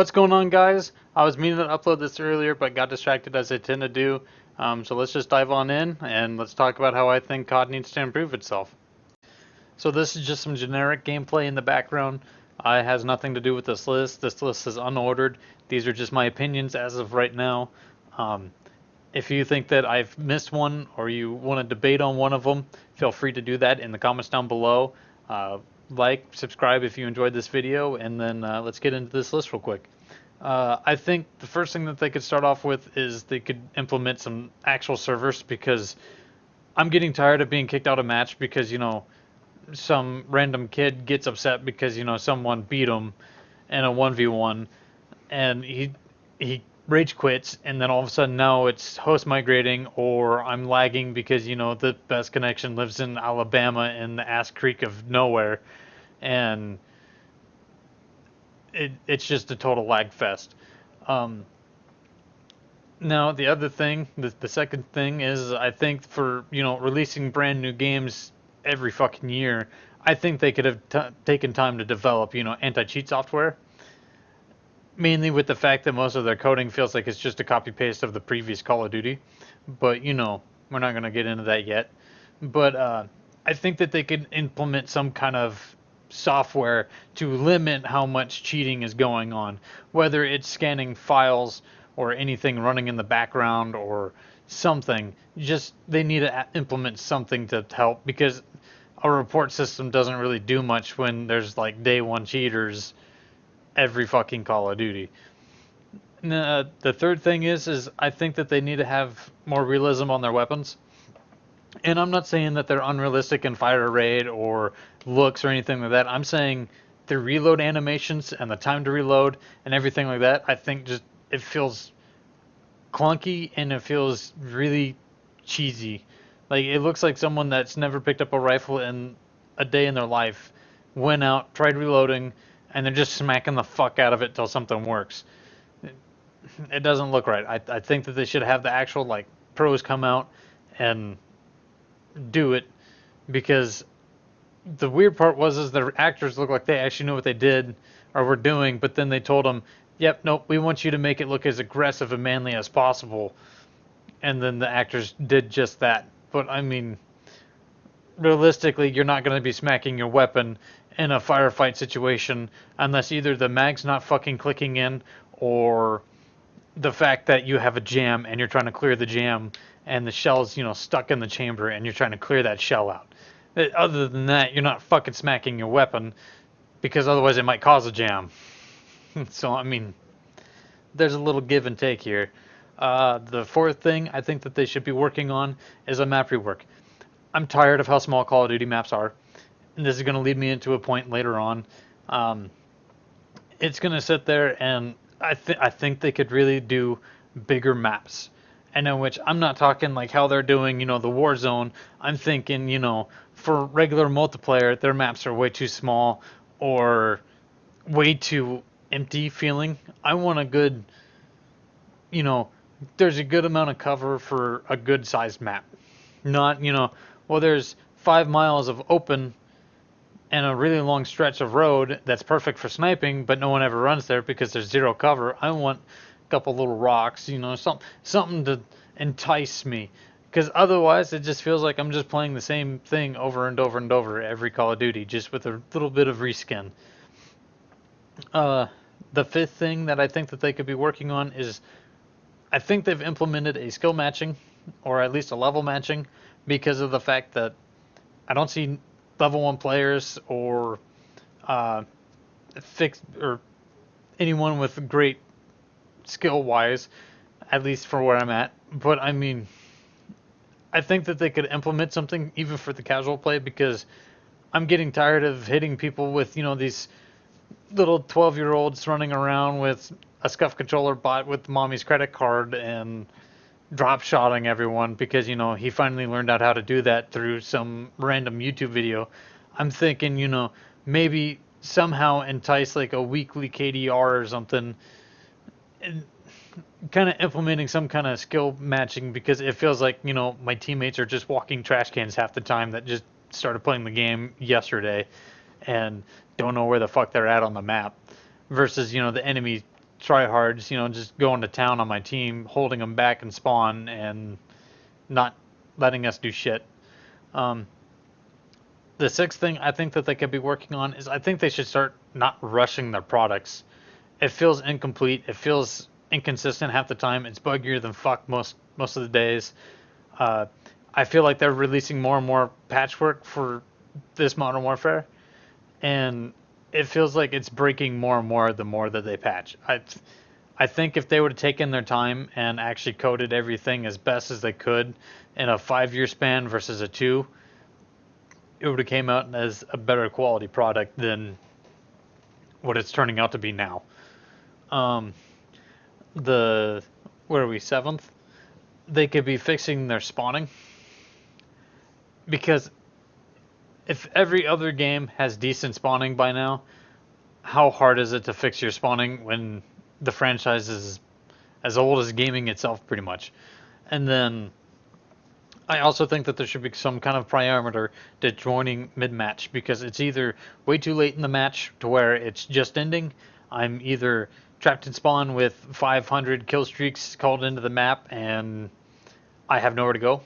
What's going on, guys? I was meaning to upload this earlier, but got distracted as I tend to do. So let's just dive on in and let's talk about how I think COD needs to improve itself. So this is just some generic gameplay in the background. It has nothing to do with this list. This list is unordered. These are just my opinions as of right now. Um, if you think that I've missed one or you want to debate on one of them, feel free to do that in the comments down below. Like, subscribe if you enjoyed this video, and then let's get into this list real quick. I think the first thing that they could start off with is they could implement some actual servers, because I'm getting tired of being kicked out of match because, some random kid gets upset because, someone beat him in a 1v1 and he rage quits, and then all of a sudden now it's host migrating, or I'm lagging because, the best connection lives in Alabama in the ass creek of nowhere, and it's just a total lag fest. Um, Now, the other thing, the second thing is, I think for, releasing brand new games every fucking year, I think they could have taken time to develop, anti-cheat software. Mainly with the fact that most of their coding feels like it's just a copy paste of the previous Call of Duty. But, we're not going to get into that yet. But I think that they could implement some kind of software to limit how much cheating is going on, whether it's scanning files or anything running in the background or something. Just they need to implement something to help, because a report system doesn't really do much when there's like day one cheaters every fucking Call of Duty. The third thing is I think that they need to have more realism on their weapons. And I'm not saying that they're unrealistic in fire rate or looks or anything like that. I'm saying the reload animations and the time to reload and everything like that, I think just it feels clunky and it feels really cheesy. Like, it looks like someone that's never picked up a rifle in a day in their life went out, tried reloading, and they're just smacking the fuck out of it till something works. It doesn't look right. I think that they should have the actual, like, pros come out and do it, because the weird part was the actors looked like they actually knew what they did or were doing, but then they told them, "Yep, nope, we want you to make it look as aggressive and manly as possible," and then the actors did just that. But I mean, realistically, you're not going to be smacking your weapon in a firefight situation unless either the mag's not fucking clicking in, or the fact that you have a jam and you're trying to clear the jam and the shell's, stuck in the chamber and you're trying to clear that shell out. Other than that, you're not fucking smacking your weapon, because otherwise it might cause a jam. So, I mean, there's a little give and take here. The fourth thing I think that they should be working on is a map rework. I'm tired of how small Call of Duty maps are, and this is going to lead me into a point later on. It's going to sit there, and I think they could really do bigger maps. And in which I'm not talking like how they're doing, the war zone. I'm thinking, for regular multiplayer, their maps are way too small or way too empty feeling. I want a good, you know, there's a good amount of cover for a good sized map. Not, well, there's 5 miles of open and a really long stretch of road that's perfect for sniping, but no one ever runs there because there's zero cover. I want a couple little rocks, something to entice me, because otherwise it just feels like I'm just playing the same thing over and over and over every Call of Duty, just with a little bit of reskin. The fifth thing that I think that they could be working on is, I think they've implemented a skill matching, or at least a level matching, because of the fact that I don't see level 1 players or fixed or anyone with great skill wise, at least for where I'm at. But I mean, I think that they could implement something even for the casual play, because I'm getting tired of hitting people with, these little 12-year-olds running around with a scuff controller bought with mommy's credit card and drop shotting everyone because, he finally learned out how to do that through some random YouTube video. I'm thinking, maybe somehow entice like a weekly KDR or something, and kind of implementing some kind of skill matching, because it feels like, my teammates are just walking trash cans half the time that just started playing the game yesterday and don't know where the fuck they're at on the map, versus, the enemy tryhards, just going to town on my team, holding them back and spawn, and not letting us do shit. Um, the sixth thing I think that they could be working on is I think they should start not rushing their products. It feels incomplete. It feels inconsistent half the time. It's buggier than fuck most of the days. Uh, I feel like they're releasing more and more patchwork for this Modern Warfare, and it feels like it's breaking more and more the more that they patch. I think if they would have taken their time and actually coded everything as best as they could in a 5-year span versus a 2, it would have came out as a better quality product than what it's turning out to be now. Um, the Where are we, 7th? They could be fixing their spawning, because if every other game has decent spawning by now, how hard is it to fix your spawning when the franchise is as old as gaming itself, pretty much? And then I also think that there should be some kind of parameter to joining mid-match, because it's either way too late in the match to where it's just ending. I'm either trapped in spawn with 500 kill streaks called into the map and I have nowhere to go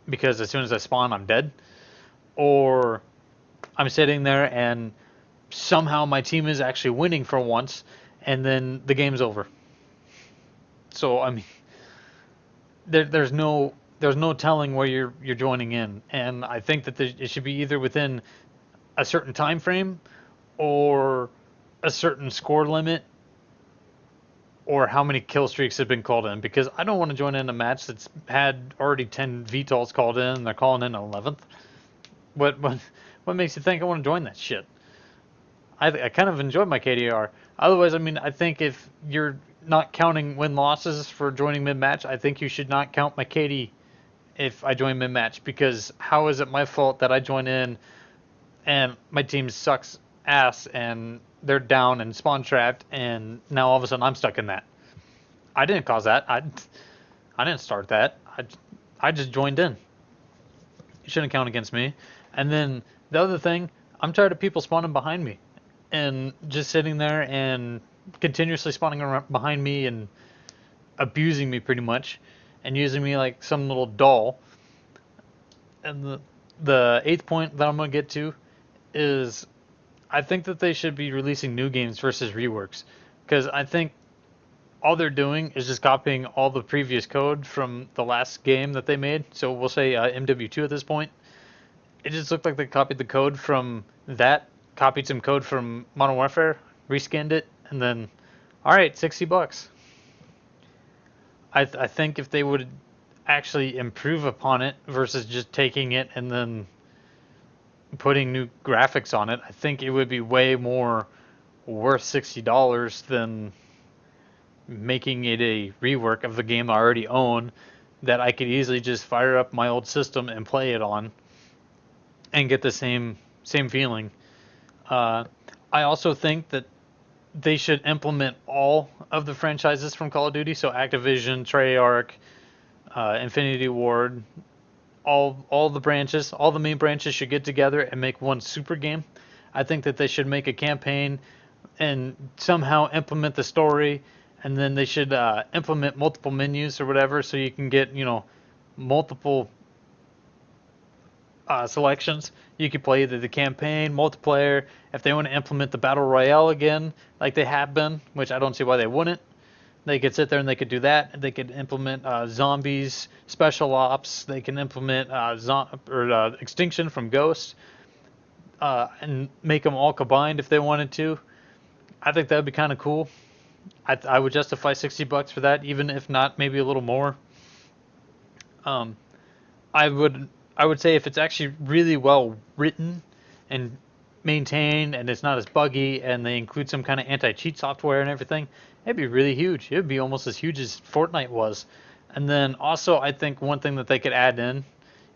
because as soon as I spawn, I'm dead. Or I'm sitting there and somehow my team is actually winning for once, and then the game's over. So I mean, there's no telling where you're joining in, and I think that it should be either within a certain time frame or a certain score limit or how many kill streaks have been called in, because I don't want to join in a match that's had already 10 VTOLs called in and they're calling in 11th. What makes you think I want to join that shit? I kind of enjoy my KDR. Otherwise, I mean, I think if you're not counting win-losses for joining mid-match, I think you should not count my KD if I join mid-match, because how is it my fault that I join in and my team sucks ass and they're down and spawn trapped and now all of a sudden I'm stuck in that? I didn't cause that. I didn't start that. I just joined in. You shouldn't count against me. And then the other thing, I'm tired of people spawning behind me and just sitting there and continuously spawning around behind me and abusing me pretty much and using me like some little doll. And the eighth point that I'm going to get to is I think that they should be releasing new games versus reworks, because I think all they're doing is just copying all the previous code from the last game that they made. So we'll say MW2 at this point. It just looked like they copied the code from that, copied some code from Modern Warfare, reskinned it, and then, all right, $60. I think if they would actually improve upon it versus just taking it and then putting new graphics on it, I think it would be way more worth $60 than making it a rework of the game I already own that I could easily just fire up my old system and play it on and get the same feeling. I also think that they should implement all of the franchises from Call of Duty, so Activision, Treyarch, Infinity Ward, all the branches, all the main branches should get together and make one super game. I think that they should make a campaign and somehow implement the story, and then they should implement multiple menus or whatever, so you can get multiple selections. You could play either the campaign, multiplayer. If they want to implement the battle royale again, like they have been, which I don't see why they wouldn't, they could sit there and they could do that. They could implement zombies, special ops. They can implement extinction from Ghost, and make them all combined if they wanted to. I think that would be kind of cool. I would justify $60 for that, even if not maybe a little more. I would say if it's actually really well written and maintained and it's not as buggy and they include some kind of anti-cheat software and everything, it'd be really huge. It would be almost as huge as Fortnite was. And then also I think one thing that they could add in,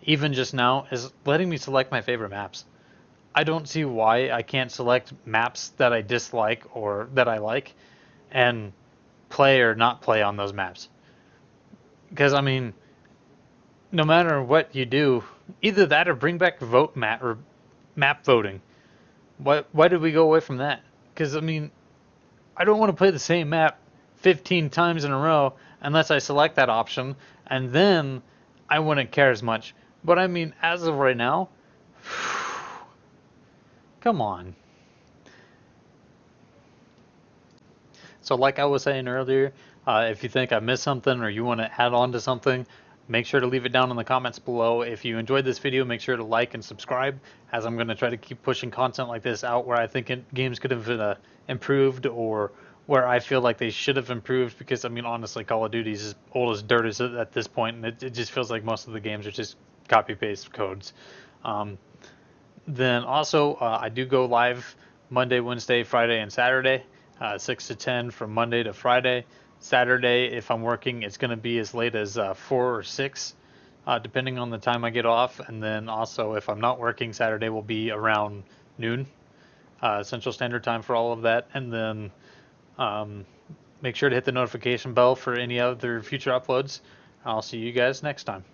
even just now, is letting me select my favorite maps. I don't see why I can't select maps that I dislike or that I like and play or not play on those maps. Because, I mean, no matter what you do, either that or bring back vote map or map voting. Why did we go away from that? Because, I mean, I don't want to play the same map 15 times in a row unless I select that option, and then I wouldn't care as much. But I mean, as of right now, come on. So like I was saying earlier, if you think I missed something or you want to add on to something, make sure to leave it down in the comments below. If you enjoyed this video, make sure to like and subscribe, as I'm going to try to keep pushing content like this out where I think games could have improved, or where I feel like they should have improved, because I mean, honestly, Call of Duty is as old as dirt at this point, and it just feels like most of the games are just copy paste codes. Um, then also, I do go live Monday, Wednesday, Friday, and Saturday, 6 to 10 from Monday to Friday. Saturday, if I'm working, it's going to be as late as 4 or 6, depending on the time I get off. And then also, if I'm not working, Saturday will be around noon, Central Standard Time for all of that. And then um, make sure to hit the notification bell for any other future uploads. I'll see you guys next time.